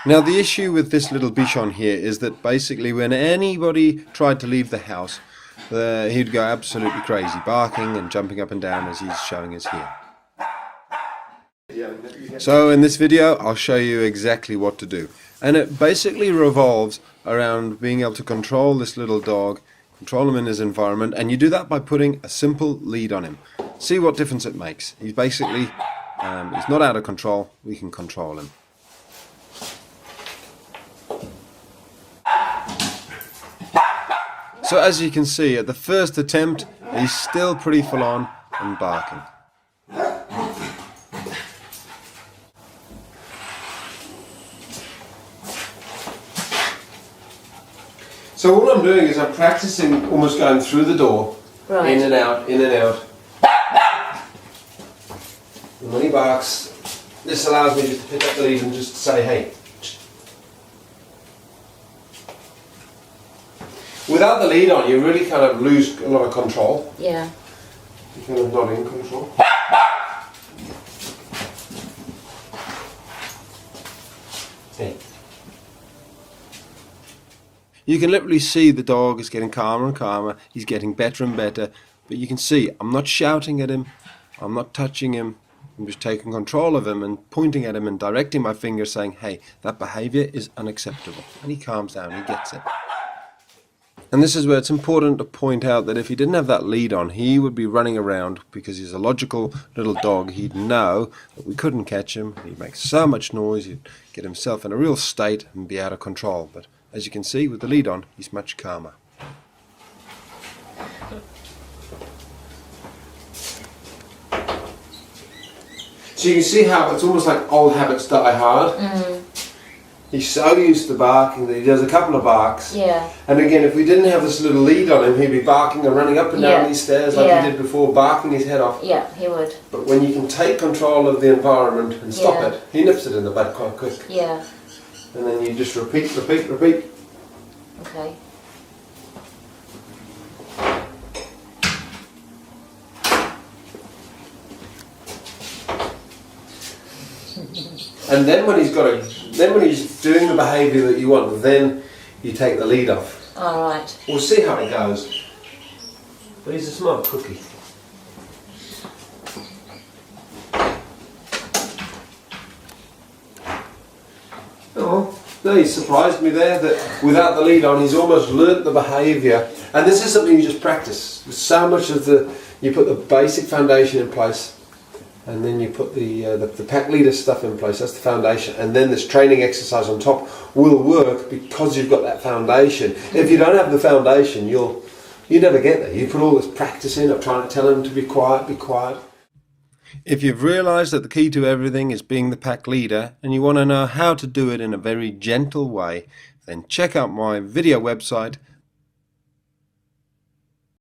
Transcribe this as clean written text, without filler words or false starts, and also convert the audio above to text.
Now the issue with this little Bichon here is that basically when anybody tried to leave the house, he'd go absolutely crazy, barking and jumping up and down as he's showing us here. So in this video I'll show you exactly what to do, and it basically revolves around being able to control this little dog, control him in his environment, and you do that by putting a simple lead on him. See what difference it makes. He's basically he's not out of control, we can control him. So as you can see, at the first attempt he's still pretty full on and barking. So all I'm doing is I'm practicing almost going through the door, Right. in and out, in and out. And when he barks, this allows me just to pick up the lead and just say, hey. Without the lead on, you really kind of lose a lot of control. Yeah. You're kind of not in control. Hey. You can literally see the dog is getting calmer and calmer, he's getting better and better, but you can see I'm not shouting at him, I'm not touching him, I'm just taking control of him and pointing at him and directing my finger saying, hey, that behaviour is unacceptable. And he calms down, he gets it. And this is where it's important to point out that if he didn't have that lead on, he would be running around because he's a logical little dog. He'd know that we couldn't catch him, he'd make so much noise, he'd get himself in a real state and be out of control. But as you can see, with the lead on, he's much calmer. So you can see how it's almost like old habits die hard. Mm. He's so used to barking that he does a couple of barks. Yeah. And again, if we didn't have this little lead on him, he'd be barking and running up and down Yeah. these stairs like Yeah. he did before, barking his head off. Yeah, he would. But when you can take control of the environment and stop Yeah. it, he nips it in the bud quite quick. Yeah. And then you just repeat, repeat, repeat. Okay. And then when he's doing the behaviour that you want, then you take the lead off. All right. We'll see how it goes. But he's a smart cookie. Oh, no, he surprised me there that without the lead on, he's almost learnt the behaviour. And this is something you just practice. So much of you put the basic foundation in place, and then you put the pack leader stuff in place. That's the foundation, and then this training exercise on top will work because you've got that foundation. If you don't have the foundation, you never get there. You put all this practice in of trying to tell him to be quiet, be quiet. If you've realised that the key to everything is being the pack leader, and you want to know how to do it in a very gentle way, then check out my video website